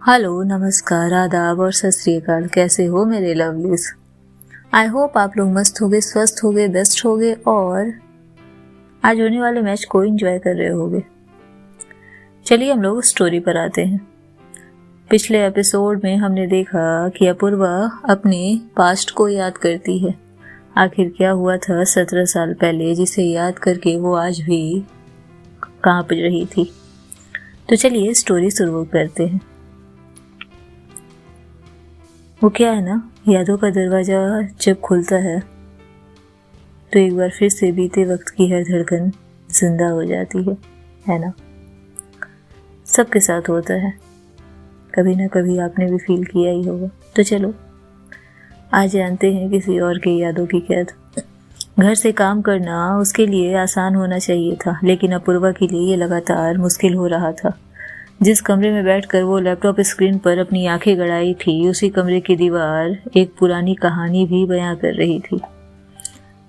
Hello, नमस्कार, आदाब और सत श्री अकाल। कैसे हो मेरे लवलीज? आई होप आप लोग मस्त होगे, स्वस्थ होगे, बेस्ट होगे और आज होने वाले मैच को एंजॉय कर रहे होगे। चलिए हम लोग स्टोरी पर आते हैं। पिछले एपिसोड में हमने देखा कि अपूर्वा अपने पास्ट को याद करती है। आखिर क्या हुआ था 17 साल पहले जिसे याद करके वो आज भी कांप रही थी। तो चलिए स्टोरी शुरू करते हैं। वो क्या है ना, यादों का दरवाजा जब खुलता है तो एक बार फिर से बीते वक्त की हर धड़कन जिंदा हो जाती है ना। सबके साथ होता है, कभी ना कभी आपने भी फील किया ही होगा। तो चलो आज जानते हैं किसी और के यादों की कैद। घर से काम करना उसके लिए आसान होना चाहिए था, लेकिन अपूर्वा के लिए ये लगातार मुश्किल हो रहा था। जिस कमरे में बैठकर वो लैपटॉप स्क्रीन पर अपनी आंखें गड़ाई थी, उसी कमरे की दीवार एक पुरानी कहानी भी बयां कर रही थी।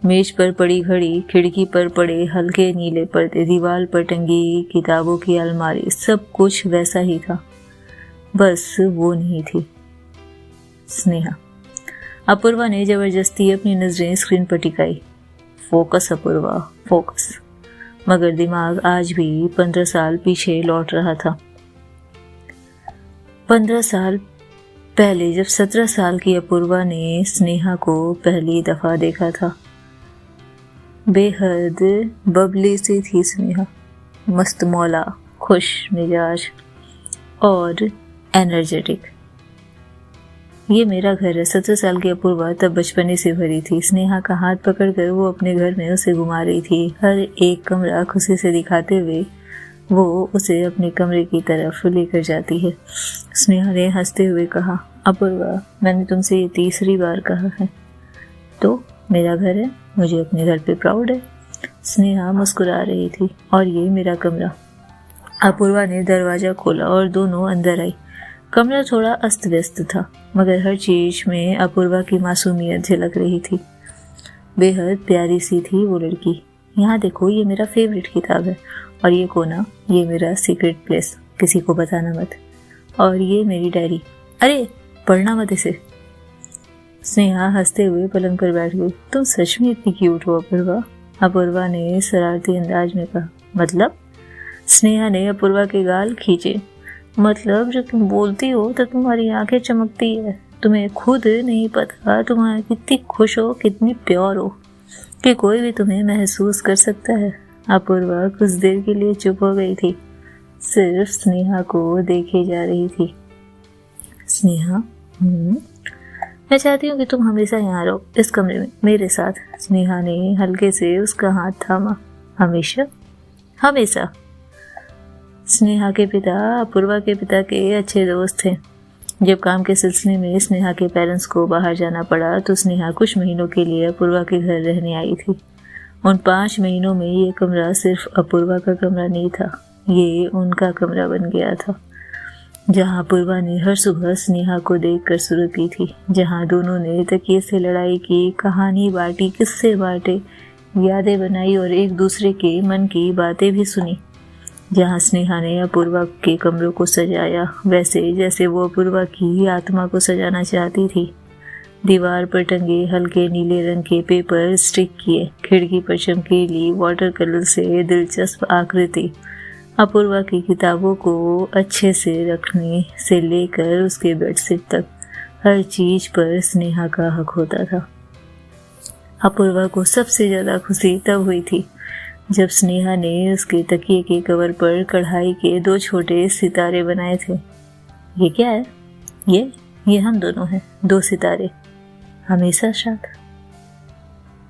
मेज पर पड़ी घड़ी, खिड़की पर पड़े हल्के नीले पर्दे, दीवार पर टंगी किताबों की अलमारी, सब कुछ वैसा ही था। बस वो नहीं थी स्नेहा। अपूर्वा ने जबरदस्ती अपनी नजरें स्क्रीन पर टिकाई। Focus Apoorva, focus. मगर दिमाग आज भी 15 साल पीछे लौट रहा था। 15 साल पहले जब 17 साल की अपूर्वा ने स्नेहा को पहली दफा देखा था। बेहद बबली सी थी स्नेहा, मस्त मौला, खुश मिजाज और एनर्जेटिक। ये मेरा घर है। 17 साल की अपूर्वा तब बचपने से भरी थी। स्नेहा का हाथ पकड़कर वो अपने घर में उसे घुमा रही थी। हर एक कमरा खुशी से दिखाते हुए वो उसे अपने कमरे की तरफ लेकर जाती है। स्नेहा ने हंसते हुए कहा, अपूर्वा, मैंने तुमसे ये तीसरी बार कहा है। तो मेरा घर है, मुझे अपने घर पे प्राउड है। स्नेहा मुस्कुरा रही थी। और ये मेरा कमरा। अपूर्वा ने दरवाजा खोला और दोनों अंदर आई। कमरा थोड़ा अस्त व्यस्त था, मगर हर चीज में अपूर्वा की मासूमियत झलक रही थी। बेहद प्यारी सी थी वो लड़की। यहाँ देखो, ये मेरा फेवरेट किताब है, और ये कोना, ये मेरा सीक्रेट प्लेस, किसी को बताना मत। और ये मेरी डायरी, अरे पढ़ना मत इसे। स्नेहा हंसते हुए पलंग पर बैठ गई। तुम सच में इतनी क्यूट हो अपूर्वा, अपूर्वा ने शरारती अंदाज में कहा। मतलब? स्नेहा ने अपूर्वा के गाल खींचे। मतलब जब तुम बोलती हो तो तुम्हारी आंखें चमकती है। तुम्हें खुद नहीं पता तुम्हारा कितनी खुश हो, कितनी प्योर हो, कि कोई भी तुम्हें महसूस कर सकता है। अपूर्वा कुछ देर के लिए चुप हो गई थी, सिर्फ स्नेहा को देखे जा रही थी। स्नेहा, मैं चाहती हूँ कि तुम हमेशा यहाँ रहो, इस कमरे में मेरे साथ। स्नेहा ने हल्के से उसका हाथ थामा। हमेशा? हमेशा। स्नेहा के पिता अपूर्वा के पिता के अच्छे दोस्त थे। जब काम के सिलसिले में स्नेहा के पेरेंट्स को बाहर जाना पड़ा तो स्नेहा कुछ महीनों के लिए अपूर्वा के घर रहने आई थी। उन 5 महीनों में ये कमरा सिर्फ अपूर्वा का कमरा नहीं था, ये उनका कमरा बन गया था, जहाँ अपूर्वा ने हर सुबह स्नेहा को देखकर शुरू की थी, जहाँ दोनों ने तकिए से लड़ाई की, कहानी बांटी, किस्से बांटे, यादें बनाई और एक दूसरे के मन की बातें भी सुनी, जहाँ स्नेहा ने अपूर्वा के कमरों को सजाया वैसे जैसे वो अपूर्वा की आत्मा को सजाना चाहती थी। दीवार पर टंगे हल्के नीले रंग के पेपर स्टिक किए, खिड़की पर चमकीली वाटर कलर से दिलचस्प आकृति, अपूर्वा की किताबों को अच्छे से रखने से लेकर उसके बेडशीट तक हर चीज पर स्नेहा का हक होता था। अपूर्वा को सबसे ज्यादा खुशी तब हुई थी जब स्नेहा ने उसके तकिए के कवर पर कढ़ाई के 2 छोटे सितारे बनाए थे। ये क्या है? ये हम दोनों हैं, 2 सितारे, हमेशा साथ।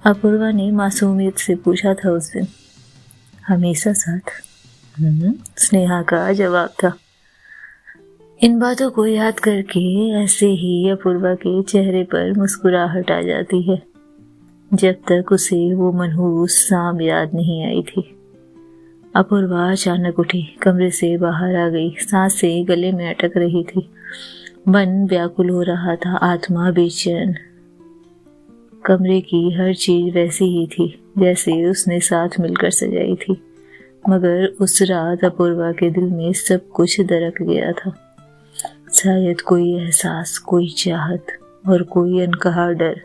अपूर्वा ने मासूमियत से पूछा था उस दिन। हमेशा साथ? स्नेहा का जवाब था। इन बातों को याद करके ऐसे ही अपूर्वा के चेहरे पर मुस्कुराहट आ जाती है, जब तक उसे वो मनहूस शाम याद नहीं आई थी। अपूर्वा अचानक उठी, कमरे से बाहर आ गई, सांसें गले में अटक रही थी, मन व्याकुल हो रहा था, आत्मा बेचैन। कमरे की हर चीज वैसी ही थी जैसे उसने साथ मिलकर सजाई थी, मगर उस रात अपूर्वा के दिल में सब कुछ दरक गया था। शायद कोई एहसास, कोई चाहत और कोई अनकहा डर।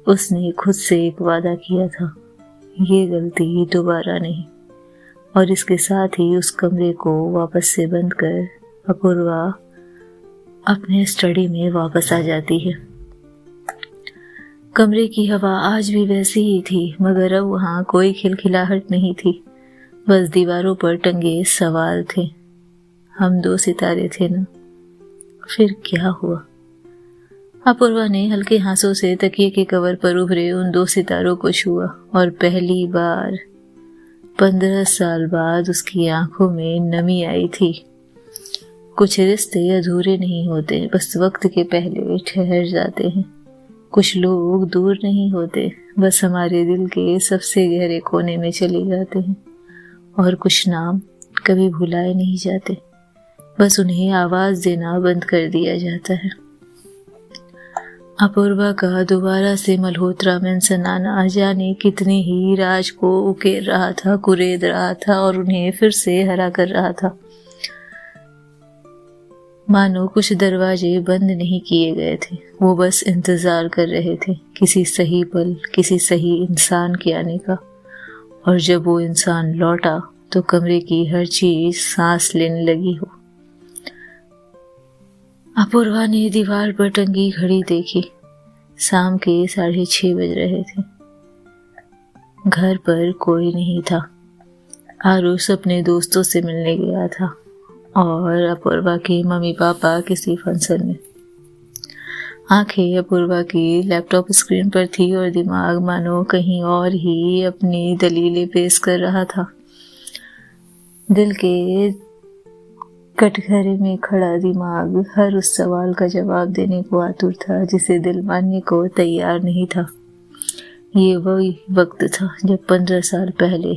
उसने खुद से एक वादा किया था, ये गलती दोबारा नहीं। और इसके साथ ही उस कमरे को वापस से बंद कर अपूर्वा अपने स्टडी में वापस आ जाती है। कमरे की हवा आज भी वैसी ही थी, मगर अब वहाँ कोई खिलखिलाहट नहीं थी। बस दीवारों पर टंगे सवाल थे। हम 2 सितारे थे ना, फिर क्या हुआ? अपूर्वा ने हल्के हाथों से तकिए के कवर पर उभरे उन 2 सितारों को छुआ और पहली बार 15 साल बाद उसकी आंखों में नमी आई थी। कुछ रिश्ते अधूरे नहीं होते, बस वक्त के पहले ठहर जाते हैं। कुछ लोग दूर नहीं होते, बस हमारे दिल के सबसे गहरे कोने में चले जाते हैं। और कुछ नाम कभी भुलाए नहीं जाते, बस उन्हें आवाज देना बंद कर दिया जाता है। अपूर्वा का दोबारा से मल्होत्रा मेंशन आना जाने कितने ही राज को उकेर रहा था, कुरेद रहा था और उन्हें फिर से हरा कर रहा था। मानो कुछ दरवाजे बंद नहीं किए गए थे, वो बस इंतजार कर रहे थे किसी सही पल, किसी सही इंसान के आने का। और जब वो इंसान लौटा तो कमरे की हर चीज सांस लेने लगी हो। अपूर्वा ने दीवार पर टंगी घड़ी देखी। शाम के 6:30 बज रहे थे। घर पर कोई नहीं था। आरुष अपने दोस्तों से मिलने गया था और अपूर्वा के मम्मी पापा किसी फंक्शन में। आंखें अपूर्वा की लैपटॉप स्क्रीन पर थी और दिमाग मानो कहीं और ही अपनी दलीलें पेश कर रहा था। दिल के कटघरे में खड़ा दिमाग हर उस सवाल का जवाब देने को आतुर था जिसे दिल मानने को तैयार नहीं था। ये वही वक्त था जब 15 साल पहले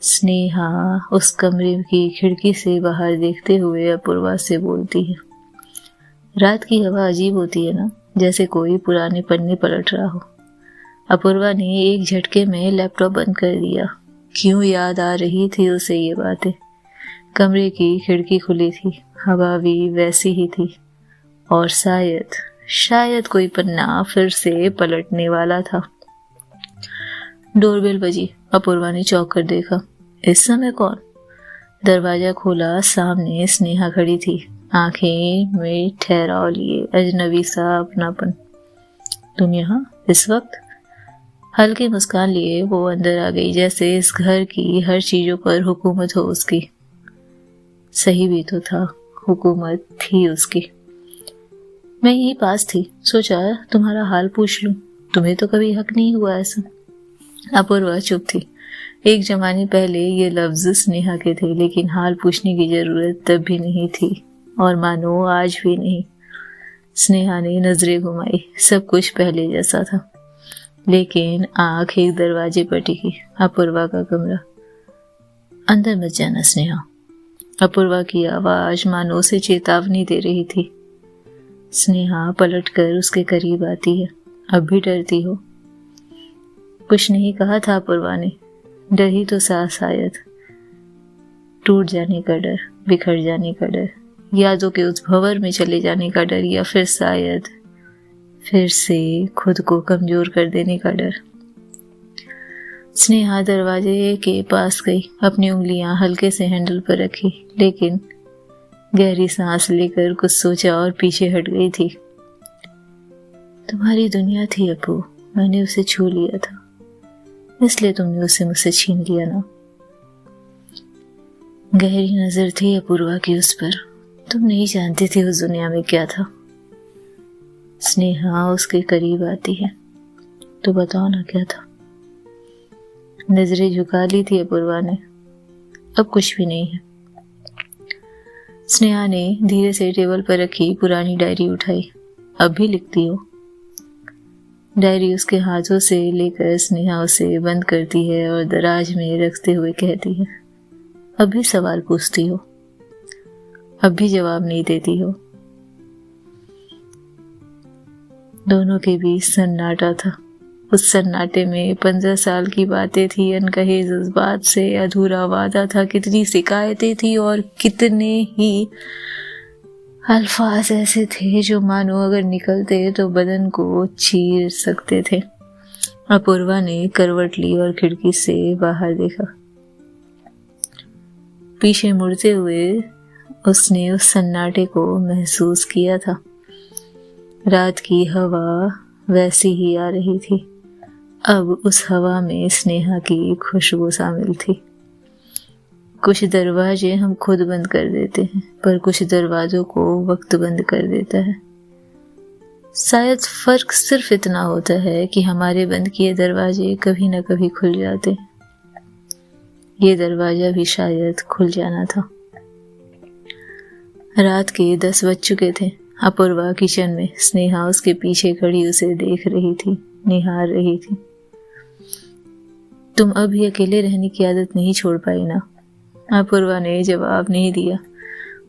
स्नेहा उस कमरे की खिड़की से बाहर देखते हुए अपूर्वा से बोलती है। रात की हवा अजीब होती है ना, जैसे कोई पुराने पन्ने पलट रहा हो। अपूर्वा ने एक झटके में लैपटॉप बंद कर दिया। क्यों याद आ रही थी उसे ये बातें? कमरे की खिड़की खुली थी, हवा भी वैसी ही थी और शायद कोई पन्ना फिर से पलटने वाला था। डोरबेल बजी। अपूर्वा ने चौंक कर देखा। इस समय कौन? दरवाजा खोला, सामने स्नेहा खड़ी थी, आंखें में ठहराव लिए, अजनबी सा अपनापन। तुम यहाँ इस वक्त? हल्की मुस्कान लिए वो अंदर आ गई, जैसे इस घर की हर चीजों पर हुकूमत हो उसकी। सही भी तो था, हुकूमत थी उसकी। मैं यहीं पास थी, सोचा तुम्हारा हाल पूछ लूं। तुम्हें तो कभी हक नहीं हुआ ऐसा। अपूर्वा चुप थी। एक जमाने पहले ये लफ्ज स्नेहा के थे, लेकिन हाल पूछने की जरूरत तब भी नहीं थी और मानो आज भी नहीं। स्नेहा ने नजरें घुमाई। सब कुछ पहले जैसा था, लेकिन आंख एक दरवाजे पर टिकी। अपूर्वा का कमरा। अंदर मत जाना स्नेहा। अपूर्वा की आवाज मानो उसे चेतावनी दे रही थी। स्नेहा पलटकर उसके करीब आती है। अब भी डरती हो? कुछ नहीं कहा था अपूर्वा ने। डर ही तो शायद। टूट जाने का डर, बिखर जाने का डर, यादों के उस भंवर में चले जाने का डर, या फिर शायद फिर से खुद को कमजोर कर देने का डर। स्नेहा दरवाजे के पास गई, अपनी उंगलियां हल्के से हैंडल पर रखी, लेकिन गहरी सांस लेकर कुछ सोचा और पीछे हट गई थी। तुम्हारी दुनिया थी अपू, मैंने उसे छू लिया था, इसलिए तुमने उसे मुझसे छीन लिया ना। गहरी नजर थी अपूर्वा की उस पर। तुम नहीं जानती थी उस दुनिया में क्या था। स्नेहा उसके करीब आती है। तो बताओ ना क्या था। नजरें झुका ली थी अपूर्वा ने। अब कुछ भी नहीं है। स्नेहा ने धीरे से टेबल पर रखी पुरानी डायरी उठाई। अब भी लिखती हो? डायरी उसके हाथों से लेकर स्नेहा उसे बंद करती है और दराज में रखते हुए कहती है, अब भी सवाल पूछती हो? अब भी जवाब नहीं देती हो? दोनों के बीच सन्नाटा था। उस सन्नाटे में 15 साल की बातें थी, अनकहे जज्बात से अधूरा वादा था, कितनी शिकायतें थी और कितने ही अल्फाज ऐसे थे जो मानो अगर निकलते तो बदन को चीर सकते थे। अपूर्वा ने करवट ली और खिड़की से बाहर देखा। पीछे मुड़ते हुए उसने उस सन्नाटे को महसूस किया था। रात की हवा वैसी ही आ रही थी। अब उस हवा में स्नेहा की खुशबू शामिल थी। कुछ दरवाजे हम खुद बंद कर देते हैं, पर कुछ दरवाजों को वक्त बंद कर देता है। शायद फर्क सिर्फ इतना होता है कि हमारे बंद किए दरवाजे कभी न कभी खुल जाते हैं। ये दरवाजा भी शायद खुल जाना था। रात के 10 बज चुके थे। अपूर्वा किचन में, स्नेहा उसके पीछे खड़ी उसे देख रही थी, निहार रही थी। तुम अभी अकेले रहने की आदत नहीं छोड़ पाई ना? अपूर्वा ने जवाब नहीं दिया,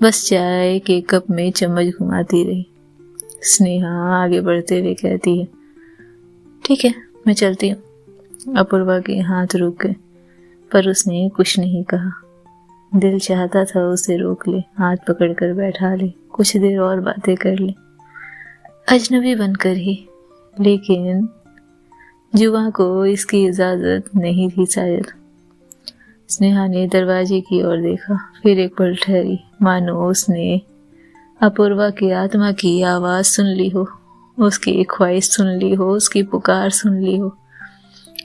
बस चाय के कप में चम्मच घुमाती रही। स्नेहा आगे बढ़ते हुए कहती है, ठीक है, मैं चलती हूँ। अपूर्वा के हाथ रुक गए, पर उसने कुछ नहीं कहा। दिल चाहता था उसे रोक ले, हाथ पकड़कर बैठा ले, कुछ देर और बातें कर ले, अजनबी बनकर ही। लेकिन जुआ को इसकी इजाजत नहीं थी शायद। स्नेहा ने दरवाजे की ओर देखा, फिर एक पल ठहरी, मानो उसने अपूर्वा की आत्मा की आवाज सुन ली हो, उसकी ख्वाहिश सुन ली हो, उसकी पुकार सुन ली हो,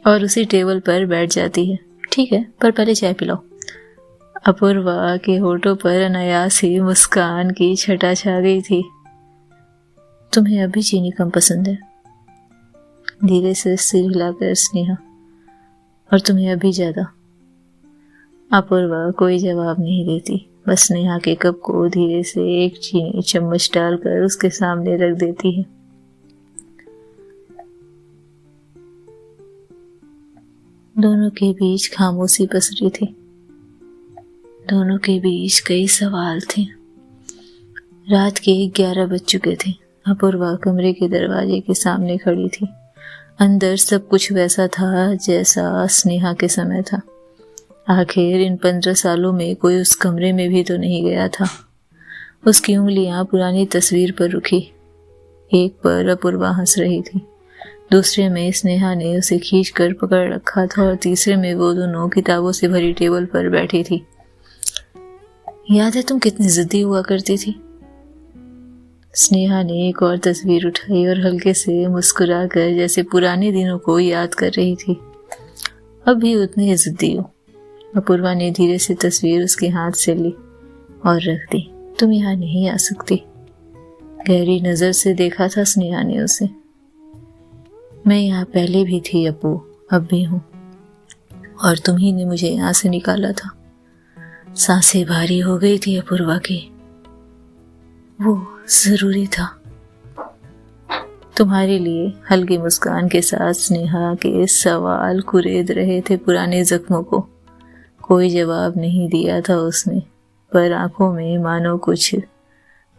और उसी टेबल पर बैठ जाती है। ठीक है, पर पहले चाय पिलाओ। अपूर्वा के होठों पर अनायास ही मुस्कान की छटा छा गई थी। तुम्हें अभी चीनी कम पसंद है? धीरे से सिर हिलाकर स्नेहा, और तुम्हें अभी ज्यादा? अपूर्वा कोई जवाब नहीं देती, बस स्नेहा के कप को धीरे से एक चीनी चम्मच डालकर उसके सामने रख देती है। दोनों के बीच खामोशी पसरी थी। दोनों के बीच कई सवाल थे। रात के 11 बज चुके थे। अपूर्वा कमरे के दरवाजे के सामने खड़ी थी। अंदर सब कुछ वैसा था जैसा स्नेहा के समय था। आखिर इन 15 सालों में कोई उस कमरे में भी तो नहीं गया था। उसकी उंगलियां पुरानी तस्वीर पर रुकी। एक पर अपूर्वा हंस रही थी, दूसरे में स्नेहा ने उसे खींचकर पकड़ रखा था, और तीसरे में वो दोनों किताबों से भरी टेबल पर बैठी थी। याद है तुम कितनी जिद्दी हुआ करती थी? स्नेहा ने एक और तस्वीर उठाई और हल्के से मुस्कुराकर जैसे पुराने दिनों को याद कर रही थी। अब भी उतनी जिद्दी हो। अपूर्वा ने धीरे से तस्वीर उसके हाथ से ली और रख दी। तुम यहाँ नहीं आ सकती। गहरी नजर से देखा था स्नेहा ने उसे। मैं यहाँ पहले भी थी अप्पू, अब भी हूँ, और तुम ही ने मुझे यहाँ से निकाला था। सांसें भारी हो गई थी अपूर्वा की। वो जरूरी था तुम्हारे लिए। हल्की मुस्कान के साथ स्नेहा के सवाल कुरेद रहे थे पुराने जख्मों को। कोई जवाब नहीं दिया था उसने, पर आंखों में मानो कुछ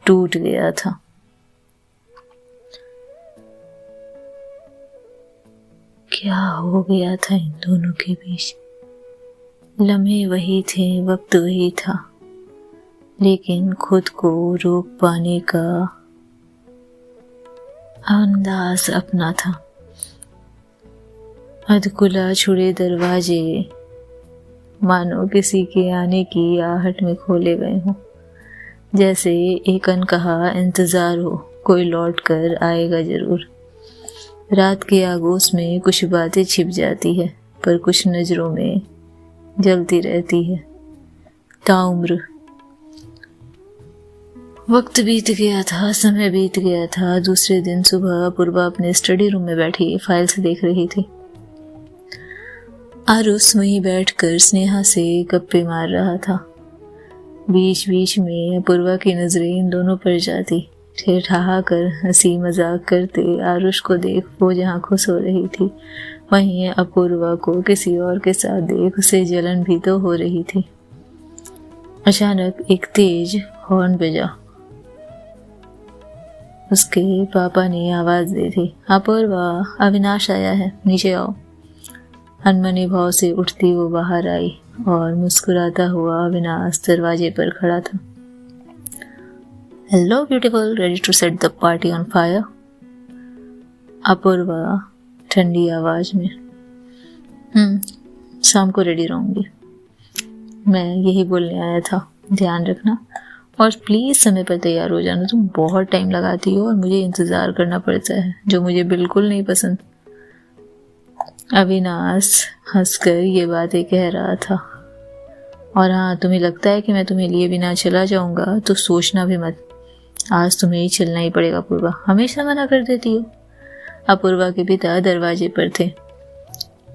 टूट गया था। क्या हो गया था इन दोनों के बीच? लम्हे वही थे, वक्त वही था, लेकिन खुद को रोक पाने का अंदाज अपना था। अधकुला छुड़े दरवाजे मानो किसी के आने की आहट में खोले गए हों, जैसे एक अनकहा इंतजार हो, कोई लौट कर आएगा जरूर। रात के आगोश में कुछ बातें छिप जाती है, पर कुछ नजरों में जलती रहती है ताउम्र। वक्त बीत गया था, समय बीत गया था। दूसरे दिन सुबह अपूर्वा अपने स्टडी रूम में बैठी फाइल्स देख रही थी। आरुष वहीं बैठकर स्नेहा से गप्पे मार रहा था। बीच बीच में अपूर्वा की नजरें इन दोनों पर जाती। ठेठा कर हंसी मजाक करते आरुष को देख वो जहाँ खुश हो रही थी, वहीं अपूर्वा को किसी और के साथ देख उसे जलन भी तो हो रही थी। अचानक एक तेज हॉर्न बजा। उसके पापा ने आवाज दी थी, अपूर्वा, अविनाश आया है, नीचे आओ। अनमने भाव से उठती वो बाहर आई और मुस्कुराता हुआ अविनाश दरवाजे पर खड़ा था। Hello beautiful, ready to set the party on fire. Apurva ठंडी आवाज में। शाम को रेडी रहूंगी। मैं यही बोलने आया था, ध्यान रखना और प्लीज़ समय पर तैयार हो जाना। तुम बहुत टाइम लगाती हो और मुझे इंतज़ार करना पड़ता है, जो मुझे बिल्कुल नहीं पसंद। अविनाश हंसकर ये बातें कह रहा था। और हाँ, तुम्हें लगता है कि मैं तुम्हें लिए बिना चला जाऊंगा तो सोचना भी मत। आज तुम्हें ही चलना ही पड़ेगा अपूर्वा, हमेशा मना कर देती हो। अपूर्वा के पिता दरवाजे पर थे।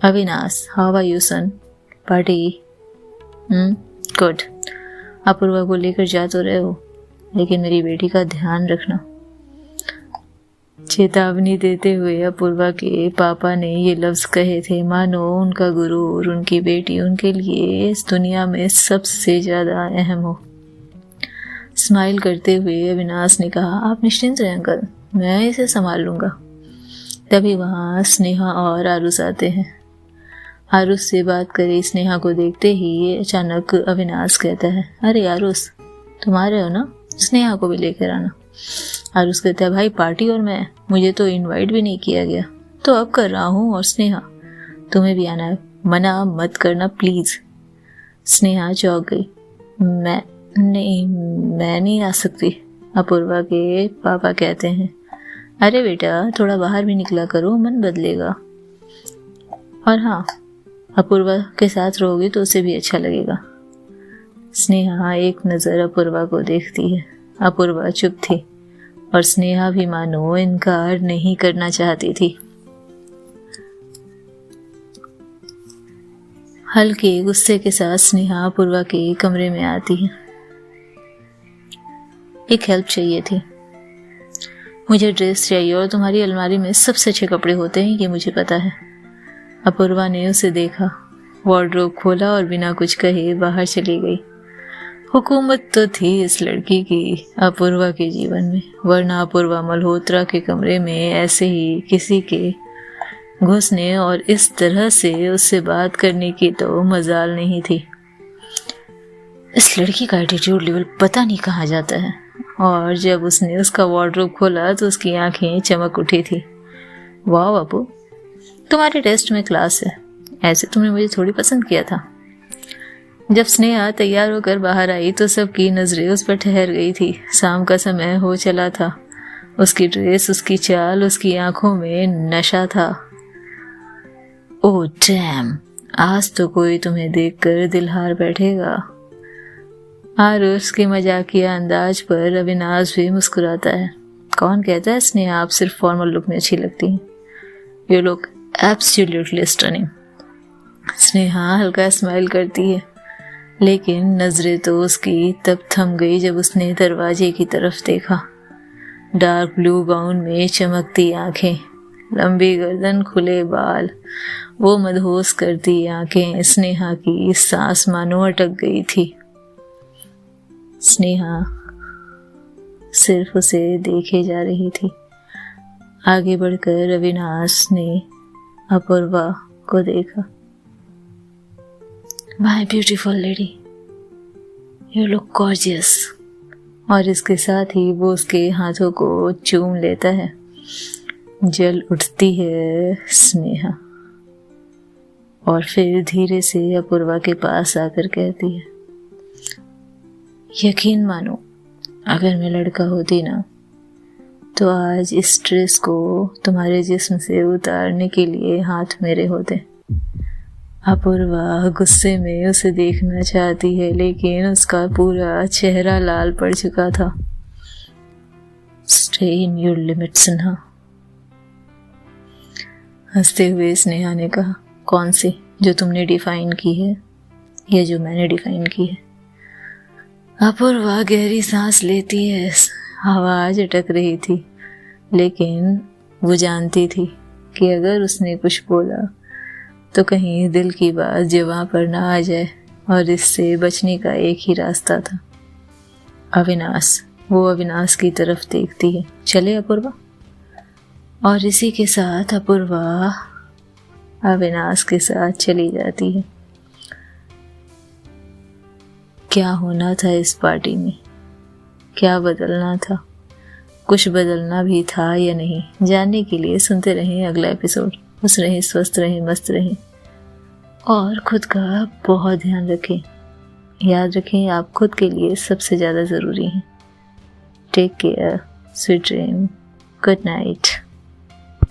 Avinash, how are you son? Party? Good. Apurva को लेकर जा तो रहे हो, लेकिन मेरी बेटी का ध्यान रखना। चेतावनी देते हुए अपूर्वा के पापा ने ये लफ्ज कहे थे मानो उनका गुरु और उनकी बेटी उनके लिए इस दुनिया में सबसे ज्यादा अहम हो। स्माइल करते हुए अविनाश ने कहा, आप निश्चिंत रहें अंकल, मैं इसे संभाल लूंगा। तभी वहाँ स्नेहा और आरुष आते हैं। आरुष से बात करे स्नेहा को देखते ही अचानक अविनाश कहता है, अरे आरुष तुम आ रहे हो ना, स्नेहा को भी लेकर आना। आरुष कहता है, भाई पार्टी और मैं, मुझे तो इनवाइट भी नहीं किया गया, तो अब कर रहा हूँ। और स्नेहा तुम्हें भी आना है, मना मत करना प्लीज। स्नेहा चौंक गई। मैं नहीं आ सकती। अपूर्वा के पापा कहते हैं, अरे बेटा थोड़ा बाहर भी निकला करो, मन बदलेगा। और हाँ, अपूर्वा के साथ रहोगी तो उसे भी अच्छा लगेगा। स्नेहा एक नज़र अपूर्वा को देखती है। अपूर्वा चुप थी और स्नेहा भी मानो इनकार नहीं करना चाहती थी। हल्के गुस्से के साथ स्नेहा अपूर्वा के कमरे में आती है। एक हेल्प चाहिए थी। मुझे ड्रेस चाहिए और तुम्हारी अलमारी में सबसे अच्छे कपड़े होते हैं, ये मुझे पता है। अपूर्वा ने उसे देखा, वार्डरोब खोला और बिना कुछ कहे बाहर चली गई। हुकूमत तो थी इस लड़की की अपूर्वा के जीवन में, वरना अपूर्वा मल्होत्रा के कमरे में ऐसे ही किसी के घुसने और इस तरह से उससे बात करने की तो मजाल नहीं थी। इस लड़की का एटीट्यूड लेवल पता नहीं कहाँ जाता है। और जब उसने उसका वार्डरोब खोला तो उसकी आंखें चमक उठी थी। वाह बापू, तुम्हारे टेस्ट में क्लास है, ऐसे तुमने मुझे थोड़ी पसंद किया था। जब स्नेहा तैयार होकर बाहर आई तो सबकी नजरें उस पर ठहर गई थी। शाम का समय हो चला था। उसकी ड्रेस, उसकी चाल, उसकी आंखों में नशा था। ओह डैम, आज तो कोई तुम्हें देखकर दिल हार बैठेगा। आरुष के मजाकिया अंदाज पर अविनाश भी मुस्कुराता है। कौन कहता है स्नेहा आप सिर्फ फॉर्मल लुक में अच्छी लगती हैं? You look absolutely stunning. Sneha हल्का स्माइल करती है, लेकिन नजरें तो उसकी तब थम गई जब उसने दरवाजे की तरफ देखा। डार्क ब्लू गाउन में चमकती आंखें, लंबी गर्दन, खुले बाल, वो मदहोश करती आंखें। स्नेहा की सांस मानो अटक गई थी। स्नेहा सिर्फ उसे देखे जा रही थी। आगे बढ़कर अविनाश ने अपूर्वा को देखा। My beautiful lady, you look gorgeous. और इसके साथ ही वो उसके हाथों को चूम लेता है। जल उठती है स्नेहा और फिर धीरे से अपूर्वा के पास आकर कहती है, यकीन मानो अगर मैं लड़का होती ना तो आज इस ड्रेस को तुम्हारे जिस्म से उतारने के लिए हाथ मेरे होते। अपूर्वा गुस्से में उसे देखना चाहती है, लेकिन उसका पूरा चेहरा लाल पड़ चुका था। Stay in your limit Sneha. हंसते हुए स्नेहा ने कहा, कौन सी? जो तुमने डिफाइन की है या जो मैंने डिफाइन की है? अपूर्वा गहरी सांस लेती है। आवाज अटक रही थी, लेकिन वो जानती थी कि अगर उसने कुछ बोला तो कहीं दिल की बात जुबां पर ना आ जाए, और इससे बचने का एक ही रास्ता था, अविनाश। वो अविनाश की तरफ देखती है, चले अपूर्वा। और इसी के साथ अपूर्वा अविनाश के साथ चली जाती है। क्या होना था इस पार्टी में, क्या बदलना था, कुछ बदलना भी था या नहीं, जानने के लिए सुनते रहें अगला एपिसोड। खुश रहें, स्वस्थ रहें, मस्त रहें और खुद का बहुत ध्यान रखें। याद रखें आप खुद के लिए सबसे ज़्यादा ज़रूरी हैं। Take care, sweet dream, good night.